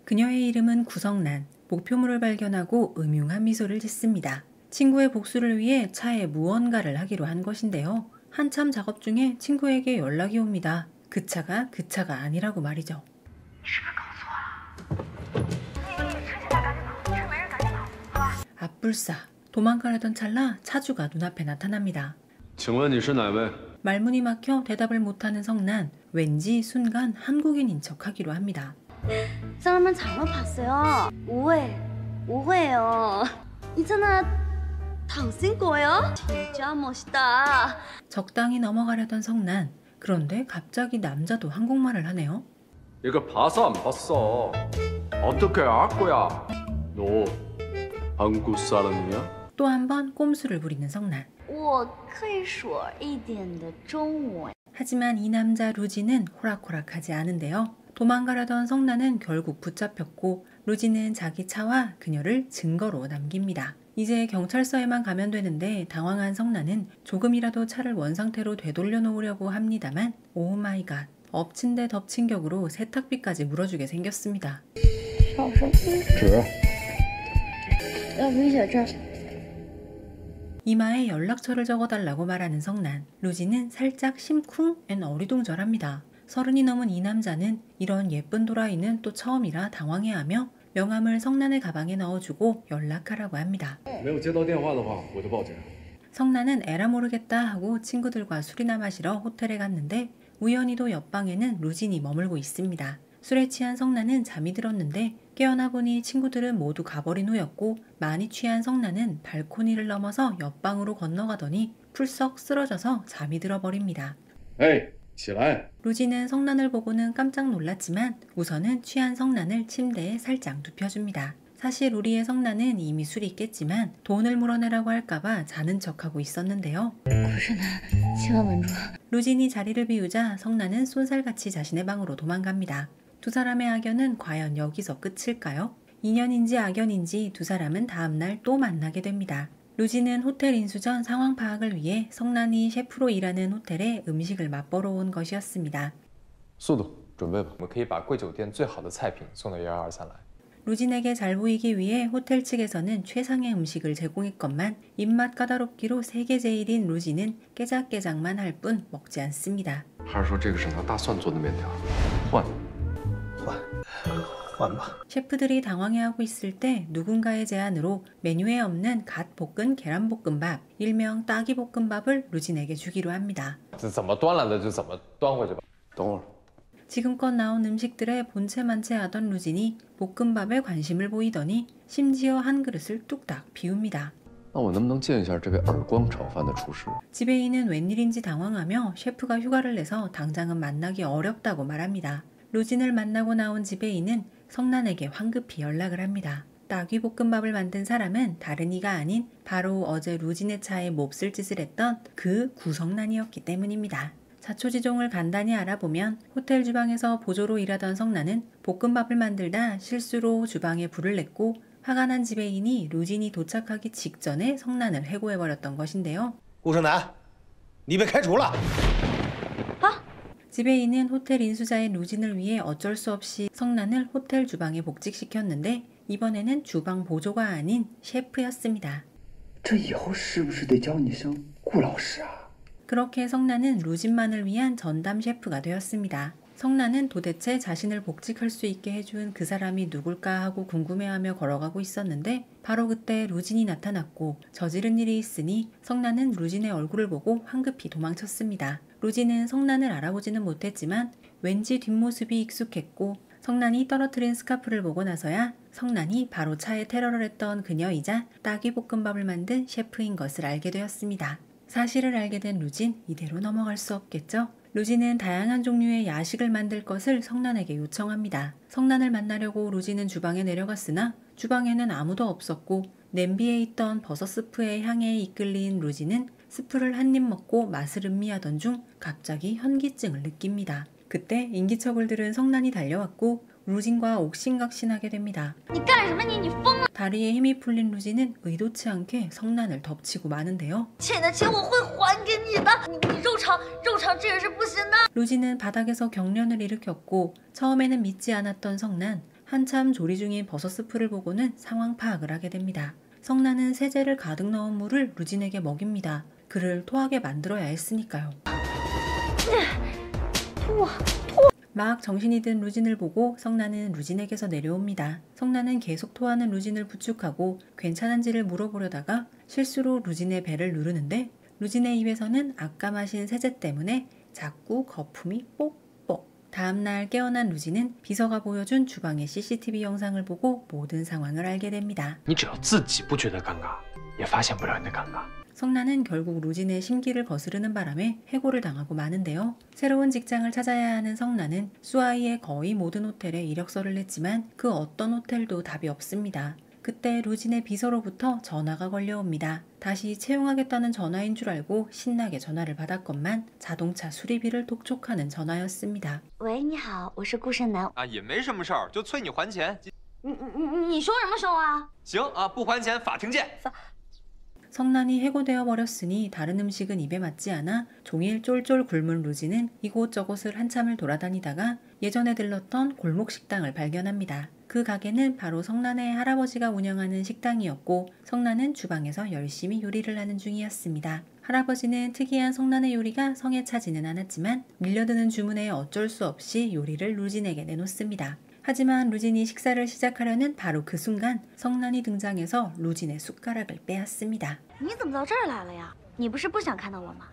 그녀의 이름은 구성란. 목표물을 발견하고 음흉한 미소를 짓습니다. 친구의 복수를 위해 차에 무언가를 하기로 한 것인데요. 한참 작업 중에 친구에게 연락이 옵니다. 그 차가 아니라고 말이죠. 앞불싸. 도망가려던 찰나 차주가 눈앞에 나타납니다. 请问你是哪位? 말문이 막혀 대답을 못하는 성난. 왠지 순간 한국인인 척하기로 합니다. 사람은 잘못 봤어요. 오해예요. 있잖아, 당신 거예요? 진짜 멋있다. 적당히 넘어가려던 성난. 그런데 갑자기 남자도 한국말을 하네요. 이거 봐서 안 봤어. 어떻게 알 거야? 너 한국 사람이야? 또 한 번 꼼수를 부리는 성난. 我可以说一点的中文. 하지만 이 남자 루지는 호락호락하지 않은데요. 도망가려던 성난은 결국 붙잡혔고 루지는 자기 차와 그녀를 증거로 남깁니다. 이제 경찰서에만 가면 되는데 당황한 성난은 조금이라도 차를 원상태로 되돌려 놓으려고 합니다만 오 마이 갓, 엎친 데 덮친 격으로 세탁비까지 물어주게 생겼습니다. 이마에 연락처를 적어달라고 말하는 성난. 루지는 살짝 심쿵 앤 어리둥절합니다. 30이 넘은 이 남자는 이런 예쁜 도라이는 또 처음이라 당황해하며 명함을 성난의 가방에 넣어주고 연락하라고 합니다. 성난은 에라 모르겠다 하고 친구들과 술이나 마시러 호텔에 갔는데 우연히도 옆방에는 루진이 머물고 있습니다. 술에 취한 성난은 잠이 들었는데 깨어나 보니 친구들은 모두 가버린 후였고 많이 취한 성난은 발코니를 넘어서 옆방으로 건너가더니 풀썩 쓰러져서 잠이 들어버립니다. 루지는 성난을 보고는 깜짝 놀랐지만 우선은 취한 성난을 침대에 살짝 눕혀줍니다. 사실 우리의 성난은 이미 술이 깼지만 돈을 물어내라고 할까봐 자는 척하고 있었는데요. 루진이 자리를 비우자 성난은 쏜살같이 자신의 방으로 도망갑니다. 두 사람의 악연은 과연 여기서 끝일까요? 인연인지 악연인지 두 사람은 다음날 또 만나게 됩니다. 루지는 호텔 인수 전 상황 파악을 위해 성난이 셰프로 일하는 호텔에 음식을 맛보러 온 것이었습니다. 速度准备吧，我们可以把贵酒店最好的菜品送到1223来。 루진에게 잘 보이기 위해 호텔 측에서는 최상의 음식을 제공했건만 입맛 까다롭기로 세계 제일인 루지는 깨작깨작만 할 뿐 먹지 않습니다. 还是说这个是拿大蒜做的面条？换。 셰프들이 당황해하고 있을 때 누군가의 제안으로 메뉴에 없는 갓 볶은 계란볶음밥, 일명 따기볶음밥을 루진에게 주기로 합니다. 지금껏 나온 음식들에 본체만체하던 루진이 볶음밥에 관심을 보이더니 심지어 한 그릇을 뚝딱 비웁니다. 지배인은 웬일인지 당황하며 셰프가 휴가를 내서 당장은 만나기 어렵다고 말합니다. 루진을 만나고 나온 지배인은 성난에게 황급히 연락을 합니다. 따귀볶음밥을 만든 사람은 다른 이가 아닌 바로 어제 루진의 차에 몹쓸 짓을 했던 그 구성난이었기 때문입니다. 자초지종을 간단히 알아보면 호텔 주방에서 보조로 일하던 성난은 볶음밥을 만들다 실수로 주방에 불을 냈고 화가 난 지배인이 루진이 도착하기 직전에 성난을 해고해버렸던 것인데요. 구성난, 你被开除了. 지배인은 호텔 인수자인 루진을 위해 어쩔 수 없이 성난을 호텔 주방에 복직시켰는데 이번에는 주방 보조가 아닌 셰프였습니다. 그렇게 성난은 루진만을 위한 전담 셰프가 되었습니다. 성난은 도대체 자신을 복직할 수 있게 해준 그 사람이 누굴까 하고 궁금해하며 걸어가고 있었는데 바로 그때 루진이 나타났고 저지른 일이 있으니 성난은 루진의 얼굴을 보고 황급히 도망쳤습니다. 루진은 성난을 알아보지는 못했지만 왠지 뒷모습이 익숙했고 성난이 떨어뜨린 스카프를 보고 나서야 성난이 바로 차에 테러를 했던 그녀이자 따귀볶음밥을 만든 셰프인 것을 알게 되었습니다. 사실을 알게 된 루진, 이대로 넘어갈 수 없겠죠? 루진은 다양한 종류의 야식을 만들 것을 성난에게 요청합니다. 성난을 만나려고 루진은 주방에 내려갔으나 주방에는 아무도 없었고 냄비에 있던 버섯 스프의 향에 이끌린 루진은 스프를 한 입 먹고 맛을 음미하던 중 갑자기 현기증을 느낍니다. 그때 인기척을 들은 성난이 달려왔고 루진과 옥신각신하게 됩니다. 다리에 힘이 풀린 루진은 의도치 않게 성난을 덮치고 마는데요. 루진은 바닥에서 경련을 일으켰고 처음에는 믿지 않았던 성난, 한참 조리 중인 버섯 스프를 보고는 상황 파악을 하게 됩니다. 성나는 세제를 가득 넣은 물을 루진에게 먹입니다. 그를 토하게 만들어야 했으니까요. 막 정신이 든 루진을 보고 성나는 루진에게서 내려옵니다. 성나는 계속 토하는 루진을 부축하고 괜찮은지를 물어보려다가 실수로 루진의 배를 누르는데 루진의 입에서는 아까 마신 세제 때문에 자꾸 거품이 뽁뽁. 다음날 깨어난 루진은 비서가 보여준 주방의 CCTV 영상을 보고 모든 상황을 알게 됩니다. 你只要自己不觉得尴尬，也发现不了你的尴尬。 성나는 결국 루진의 심기를 거스르는 바람에 해고를 당하고 마는데요. 새로운 직장을 찾아야 하는 성나는 수아이의 거의 모든 호텔에 이력서를 냈지만 그 어떤 호텔도 답이 없습니다. 그때 루진의 비서로부터 전화가 걸려옵니다. 다시 채용하겠다는 전화인 줄 알고 신나게 전화를 받았건만 자동차 수리비를 독촉하는 전화였습니다. 喂，你好，我是顾胜男。啊，也没什么事儿，就催你还钱。你说什么凶啊？行啊，不还钱法庭见。 성난이 해고되어 버렸으니 다른 음식은 입에 맞지 않아 종일 쫄쫄 굶은 루지는 이곳저곳을 한참을 돌아다니다가 예전에 들렀던 골목 식당을 발견합니다. 그 가게는 바로 성난의 할아버지가 운영하는 식당이었고 성난은 주방에서 열심히 요리를 하는 중이었습니다. 할아버지는 특이한 성난의 요리가 성에 차지는 않았지만 밀려드는 주문에 어쩔 수 없이 요리를 루진에게 내놓습니다. 하지만 루진이 식사를 시작하려는 바로 그 순간 성난이 등장해서 루진의 숟가락을 빼앗습니다. 你怎么到这儿来了呀？你不是不想看到我吗？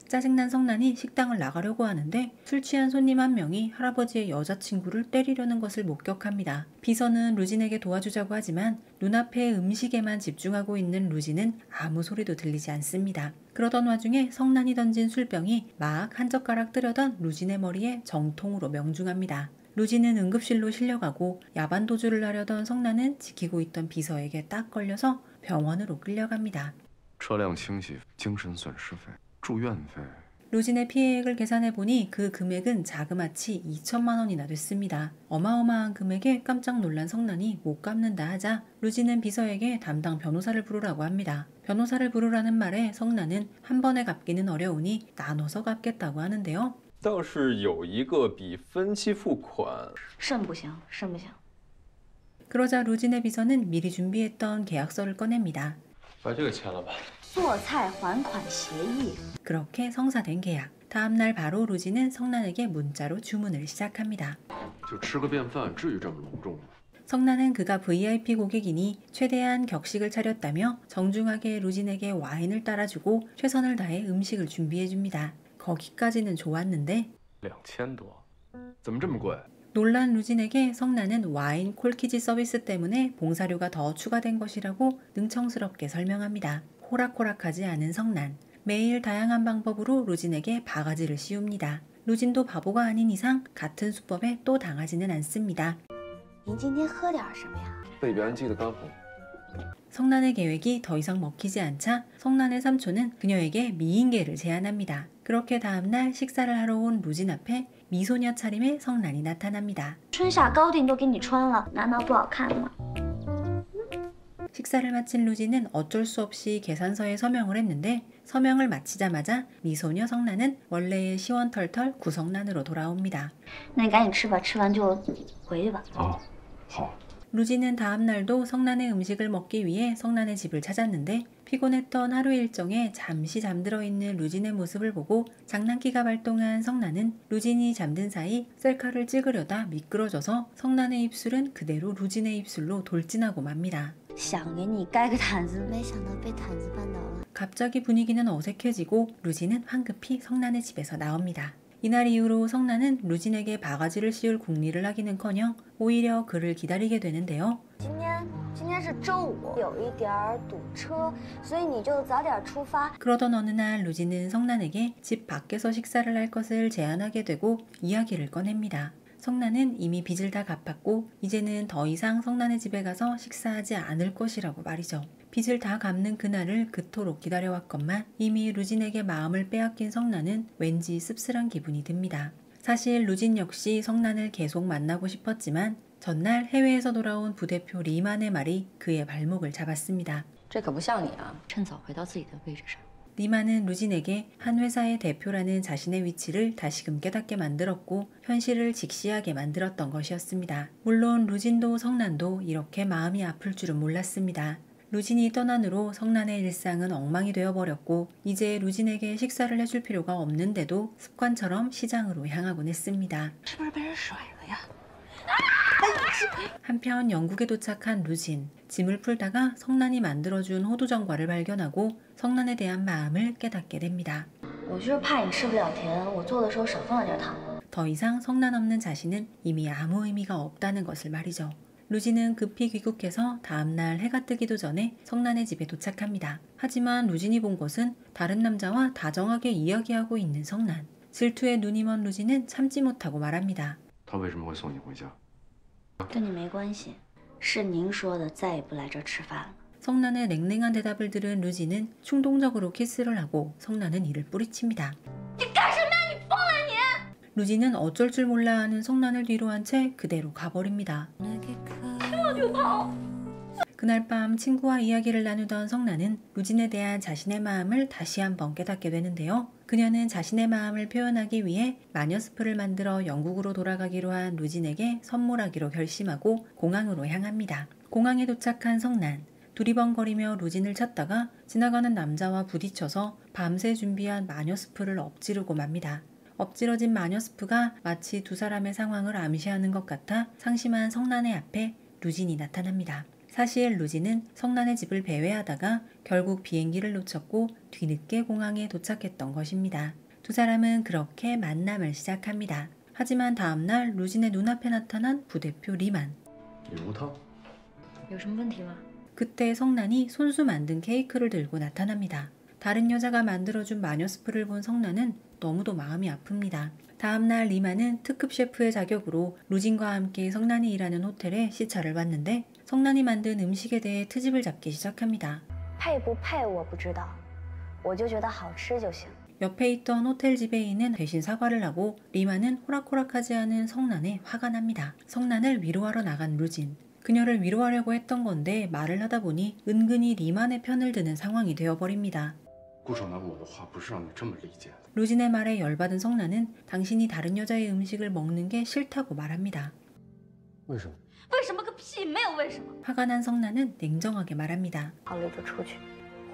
짜증난 성난이 식당을 나가려고 하는데 술 취한 손님 한 명이 할아버지의 여자친구를 때리려는 것을 목격합니다. 비서는 루진에게 도와주자고 하지만 눈앞의 음식에만 집중하고 있는 루진은 아무 소리도 들리지 않습니다. 그러던 와중에 성난이 던진 술병이 막 한 젓가락 뜨려던 루진의 머리에 정통으로 명중합니다. 루진은 응급실로 실려가고 야반도주를 하려던 성난은 지키고 있던 비서에게 딱 걸려서 병원으로 끌려갑니다. 车辆清洗、精神损失费、住院费。 루진의 피해액을 계산해보니 그 금액은 자그마치 2천만 원이나 됐습니다. 어마어마한 금액에 깜짝 놀란 성난이 못 갚는다 하자 루진은 비서에게 담당 변호사를 부르라고 합니다. 변호사를 부르라는 말에 성난은 한 번에 갚기는 어려우니 나눠서 갚겠다고 하는데요. 倒是有一个比分期付款肾不行，肾不行。 그러자 루진의 비서는 미리 준비했던 계약서를 꺼냅니다. 把这个签了吧。做菜还款协议。 그렇게 성사된 계약. 다음날 바로 루진은 성난에게 문자로 주문을 시작합니다. 就吃个便饭，至于这么隆重吗？ 성난은 그가 VIP 고객이니 최대한 격식을 차렸다며 정중하게 루진에게 와인을 따라주고 최선을 다해 음식을 준비해줍니다. 거기까지는 좋았는데 2000多，怎么这么贵？ 놀란 루진에게 성난은 와인 콜키지 서비스 때문에 봉사료가 더 추가된 것이라고 능청스럽게 설명합니다. 호락호락하지 않은 성난. 매일 다양한 방법으로 루진에게 바가지를 씌웁니다. 루진도 바보가 아닌 이상 같은 수법에 또 당하지는 않습니다. 您今天喝点什么呀？被别人记得干红。 성난의 계획이 더 이상 먹히지 않자 성난의 삼촌은 그녀에게 미인계를 제안합니다. 그렇게 다음날 식사를 하러 온 루진 앞에 미소녀 차림의 성난이 나타납니다. 春夏高定都给你穿了，难道不好看吗？ 식사를 마친 루진은 어쩔 수 없이 계산서에 서명을 했는데 서명을 마치자마자 미소녀 성난은 원래의 시원털털 구성난으로 돌아옵니다. 那你赶紧吃吧，吃完就回去吧。哦，好。 루진은 다음 날도 성난의 음식을 먹기 위해 성난의 집을 찾았는데 피곤했던 하루 일정에 잠시 잠들어 있는 루진의 모습을 보고 장난기가 발동한 성난은 루진이 잠든 사이 셀카를 찍으려다 미끄러져서 성난의 입술은 그대로 루진의 입술로 돌진하고 맙니다. 想给你盖个毯子，没想到被毯子绊倒了。 갑자기 분위기는 어색해지고 루진은 황급히 성난의 집에서 나옵니다. 이날 이후로 성난은 루진에게 바가지를 씌울 궁리를 하기는커녕 오히려 그를 기다리게 되는데요. 今天是周五，有一点堵车，所以你就早点出发。 그러던 어느 날 루진은 성난에게 집 밖에서 식사를 할 것을 제안하게 되고 이야기를 꺼냅니다. 성난은 이미 빚을 다 갚았고 이제는 더 이상 성난의 집에 가서 식사하지 않을 것이라고 말이죠. 빚을 다 갚는 그날을 그토록 기다려왔건만 이미 루진에게 마음을 빼앗긴 성난은 왠지 씁쓸한 기분이 듭니다. 사실 루진 역시 성난을 계속 만나고 싶었지만 전날 해외에서 돌아온 부대표 리만의 말이 그의 발목을 잡았습니다. 这可不像你啊！趁早回到自己的位置上。 리마는 루진에게 한 회사의 대표라는 자신의 위치를 다시금 깨닫게 만들었고 현실을 직시하게 만들었던 것이었습니다. 물론 루진도 성난도 이렇게 마음이 아플 줄은 몰랐습니다. 루진이 떠난 후로 성난의 일상은 엉망이 되어버렸고 이제 루진에게 식사를 해줄 필요가 없는데도 습관처럼 시장으로 향하곤 했습니다. 한편 영국에 도착한 루진, 짐을 풀다가 성난이 만들어준 호두전과를 발견하고 성난에 대한 마음을 깨닫게 됩니다. 我就是怕你吃不了甜，我做的时候少放了点糖。 더 이상 성난 없는 자신은 이미 아무 의미가 없다는 것을 말이죠. 루진은 급히 귀국해서 다음날 해가 뜨기도 전에 성난의 집에 도착합니다. 하지만 루진이 본 것은 다른 남자와 다정하게 이야기하고 있는 성난. 질투에 눈이 먼 루진은 참지 못하고 말합니다. 他为什么会送你回家？跟你没关系，是您说的再也不来这儿吃饭了。 성난의 냉랭한 대답을 들은 루진은 충동적으로 키스를 하고 성난은 이를 뿌리칩니다. 루진은 어쩔 줄 몰라 하는 성난을 뒤로 한 채 그대로 가버립니다. 그날 밤 친구와 이야기를 나누던 성난은 루진에 대한 자신의 마음을 다시 한번 깨닫게 되는데요. 그녀는 자신의 마음을 표현하기 위해 마녀스프를 만들어 영국으로 돌아가기로 한 루진에게 선물하기로 결심하고 공항으로 향합니다. 공항에 도착한 성난. 두리번거리며 루진을 찾다가 지나가는 남자와 부딪혀서 밤새 준비한 마녀스프를 엎지르고 맙니다. 엎질러진 마녀스프가 마치 두 사람의 상황을 암시하는 것 같아 상심한 성난의 앞에 루진이 나타납니다. 사실 루진은 성난의 집을 배회하다가 결국 비행기를 놓쳤고 뒤늦게 공항에 도착했던 것입니다. 두 사람은 그렇게 만남을 시작합니다. 하지만 다음날 루진의 눈앞에 나타난 부대표 리만. 你如他，有什么问题吗？ 그때 성난이 손수 만든 케이크를 들고 나타납니다. 다른 여자가 만들어준 마녀스프를 본 성난은 너무도 마음이 아픕니다. 다음날 리마는 특급 셰프의 자격으로 루진과 함께 성난이 일하는 호텔에 시차를 받는데 성난이 만든 음식에 대해 트집을 잡기 시작합니다. 配不配我不知道，我就觉得好吃就行。 옆에 있던 호텔 지배인은 대신 사과를 하고 리마는 호락호락하지 않은 성난에 화가 납니다. 성난을 위로하러 나간 루진. 그녀를 위로하려고 했던 건데 말을 하다 보니 은근히 리만의 편을 드는 상황이 되어버립니다. 顾少南，我的话不是让你这么理解的。 루진의 말에 열받은 성난은 당신이 다른 여자의 음식을 먹는 게 싫다고 말합니다. 为什么？为什么个屁？没有为什么。 화가 난 성난은 냉정하게 말합니다. 好了就出去，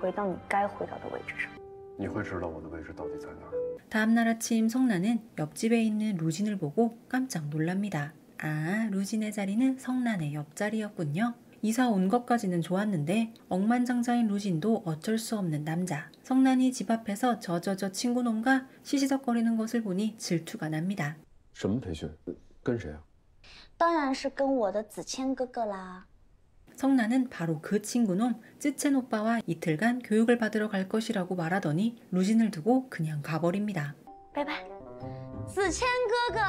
回到你该回到的位置上。你会知道我的位置到底在哪儿。 다음날 아침 성난은 옆집에 있는 루진을 보고 깜짝 놀랍니다. 아, 루진의 자리는 성난의 옆자리였군요. 이사 온 것까지는 좋았는데 억만장자인 루진도 어쩔 수 없는 남자. 성난이 집 앞에서 저 친구놈과 시시덕거리는 것을 보니 질투가 납니다. 什么培训？跟谁啊？当然是跟我的子谦哥哥啦。 성난은 바로 그 친구놈 쯔첸 오빠와 이틀간 교육을 받으러 갈 것이라고 말하더니 루진을 두고 그냥 가버립니다. 拜拜，子谦哥哥。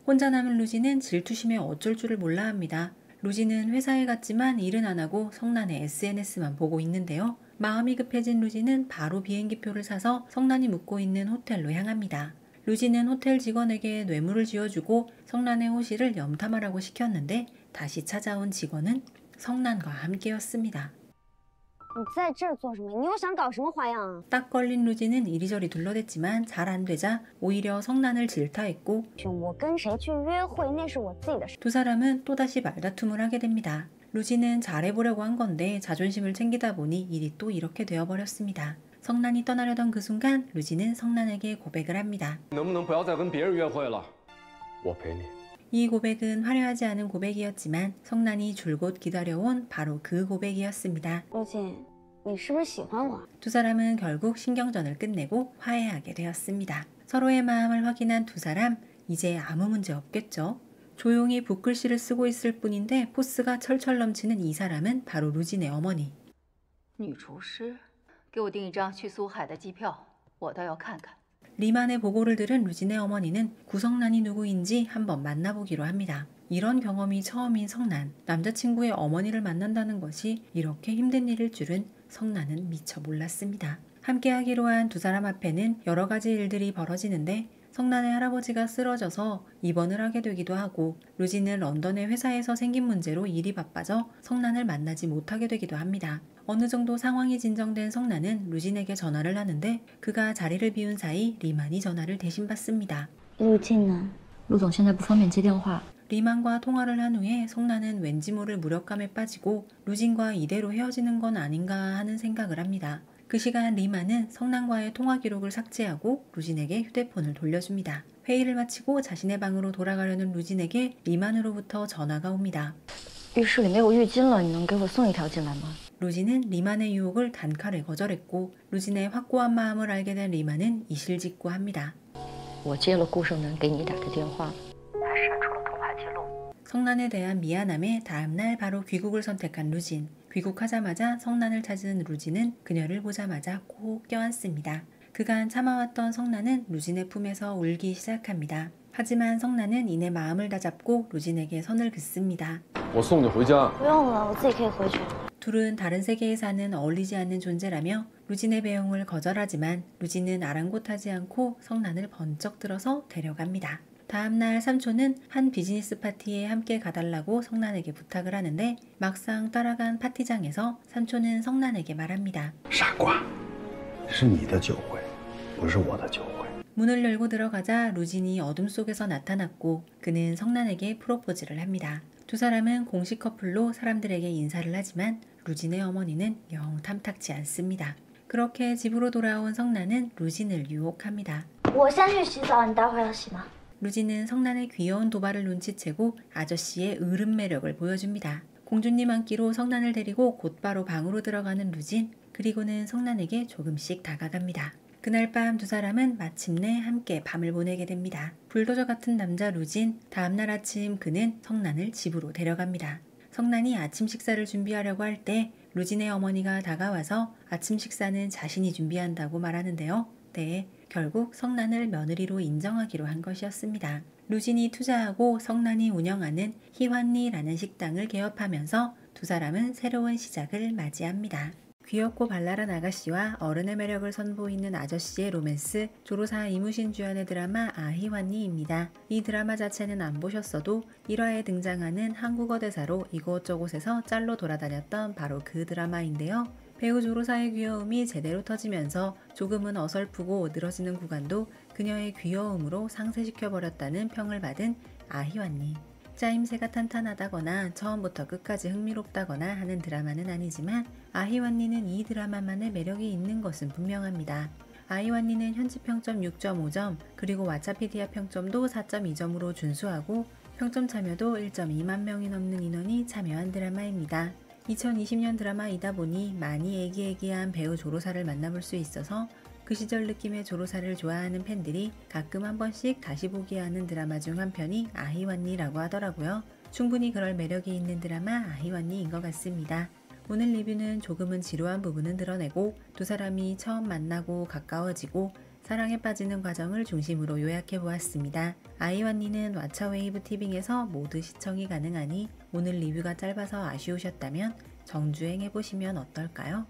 혼자 남은 루진은 질투심에 어쩔 줄을 몰라 합니다. 루진은 회사에 갔지만 일은 안 하고 성난의 SNS만 보고 있는데요. 마음이 급해진 루진은 바로 비행기표를 사서 성난이 묵고 있는 호텔로 향합니다. 루진은 호텔 직원에게 뇌물을 쥐어주고 성난의 호실을 염탐하라고 시켰는데 다시 찾아온 직원은 성난과 함께였습니다. 你在这儿做什么？你又想搞什么花样啊？ 딱 걸린 루진은 이리저리 둘러댔지만 잘 안 되자 오히려 성난을 질타했고 我跟谁去约会那是我自己的事。 두 사람은 또다시 말다툼을 하게 됩니다. 루진은 잘해보려고 한 건데 자존심을 챙기다 보니 일이 또 이렇게 되어버렸습니다. 성난이 떠나려던 그 순간 루진은 성난에게 고백을 합니다. 能不能不要再跟别人约会了？我陪你。 이 고백은 화려하지 않은 고백이었지만 성난이 줄곧 기다려온 바로 그 고백이었습니다. 陆静，你是不是喜欢我？ 두 사람은 결국 신경전을 끝내고 화해하게 되었습니다. 서로의 마음을 확인한 두 사람, 이제 아무 문제 없겠죠? 조용히 붓글씨를 쓰고 있을 뿐인데 포스가 철철 넘치는 이 사람은 바로 루진의 어머니. 女厨师，给我订一张去苏海的机票，我倒要看看。 리만의 보고를 들은 루진의 어머니는 구성난이 누구인지 한번 만나보기로 합니다. 이런 경험이 처음인 성난, 남자친구의 어머니를 만난다는 것이 이렇게 힘든 일일 줄은 성난은 미처 몰랐습니다. 함께하기로 한 두 사람 앞에는 여러 가지 일들이 벌어지는데 성난의 할아버지가 쓰러져서 입원을 하게 되기도 하고 루진은 런던의 회사에서 생긴 문제로 일이 바빠져 성난을 만나지 못하게 되기도 합니다. 어느 정도 상황이 진정된 성난은 루진에게 전화를 하는데 그가 자리를 비운 사이 리만이 전화를 대신 받습니다. 陆静呢？陆总现在不方便接电话。 리만과 통화를 한 후에 성난은 왠지 모를 무력감에 빠지고 루진과 이대로 헤어지는 건 아닌가 하는 생각을 합니다. 그 시간 리만은 성난과의 통화 기록을 삭제하고 루진에게 휴대폰을 돌려줍니다. 회의를 마치고 자신의 방으로 돌아가려는 루진에게 리만으로부터 전화가 옵니다. 浴室里没有浴巾了，你能给我送一条进来吗？ 루진은 리만의 유혹을 단칼에 거절했고 루진의 확고한 마음을 알게 된 리만은 이실직고합니다. 我接了顾胜男给你打的电话。 성난에 대한 미안함에 다음날 바로 귀국을 선택한 루진. 귀국하자마자 성난을 찾은 루진은 그녀를 보자마자 꼭 껴안습니다. 그간 참아왔던 성난은 루진의 품에서 울기 시작합니다. 하지만 성난은 이내 마음을 다잡고 루진에게 선을 긋습니다. 我送你回家。不用了，我自己可以回去。 둘은 다른 세계에 사는 어울리지 않는 존재라며 루진의 배웅을 거절하지만 루진은 아랑곳하지 않고 성난을 번쩍 들어서 데려갑니다. 다음날 삼촌은 한 비즈니스 파티에 함께 가달라고 성난에게 부탁을 하는데 막상 따라간 파티장에서 삼촌은 성난에게 말합니다. 傻瓜，是你的酒会，不是我的酒会。 문을 열고 들어가자 루진이 어둠 속에서 나타났고 그는 성난에게 프로포즈를 합니다. 두 사람은 공식 커플로 사람들에게 인사를 하지만 루진의 어머니는 영 탐탁지 않습니다. 그렇게 집으로 돌아온 성난은 루진을 유혹합니다. 我先去洗澡，你待会儿要洗吗？ 루진은 성난의 귀여운 도발을 눈치채고 아저씨의 으름 매력을 보여줍니다. 공주님 안기로 성난을 데리고 곧바로 방으로 들어가는 루진, 그리고는 성난에게 조금씩 다가갑니다. 그날 밤 두 사람은 마침내 함께 밤을 보내게 됩니다. 불도저 같은 남자 루진, 다음날 아침 그는 성난을 집으로 데려갑니다. 성난이 아침 식사를 준비하려고 할 때 루진의 어머니가 다가와서 아침 식사는 자신이 준비한다고 말하는데요. 네, 결국 성난을 며느리로 인정하기로 한 것이었습니다. 루진이 투자하고 성난이 운영하는 희환리라는 식당을 개업하면서 두 사람은 새로운 시작을 맞이합니다. 귀엽고 발랄한 아가씨와 어른의 매력을 선보이는 아저씨의 로맨스, 조로사 이무신 주연의 드라마 아희환리입니다. 이 드라마 자체는 안 보셨어도 1화에 등장하는 한국어 대사로 이곳저곳에서 짤로 돌아다녔던 바로 그 드라마인데요. 배우 조로사의 귀여움이 제대로 터지면서 조금은 어설프고 늘어지는 구간도 그녀의 귀여움으로 상쇄시켜버렸다는 평을 받은 아희환리. 짜임새가 탄탄하다거나 처음부터 끝까지 흥미롭다거나 하는 드라마는 아니지만 아희환리는 이 드라마만의 매력이 있는 것은 분명합니다. 아희환리는 현지 평점 6.5점 그리고 왓챠피디아 평점도 4.2점으로 준수하고 평점 참여도 1.2만 명이 넘는 인원이 참여한 드라마입니다. 2020년 드라마이다 보니 많이 애기애기한 배우 조로사를 만나볼 수 있어서 그 시절 느낌의 조로사를 좋아하는 팬들이 가끔 한 번씩 다시 보게 하는 드라마 중 한 편이 아희환리라고 하더라고요. 충분히 그럴 매력이 있는 드라마 아희환리인 것 같습니다. 오늘 리뷰는 조금은 지루한 부분은 드러내고 두 사람이 처음 만나고 가까워지고 사랑에 빠지는 과정을 중심으로 요약해 보았습니다. 아이완니는 왓챠웨이브 티빙에서 모두 시청이 가능하니 오늘 리뷰가 짧아서 아쉬우셨다면 정주행 해보시면 어떨까요?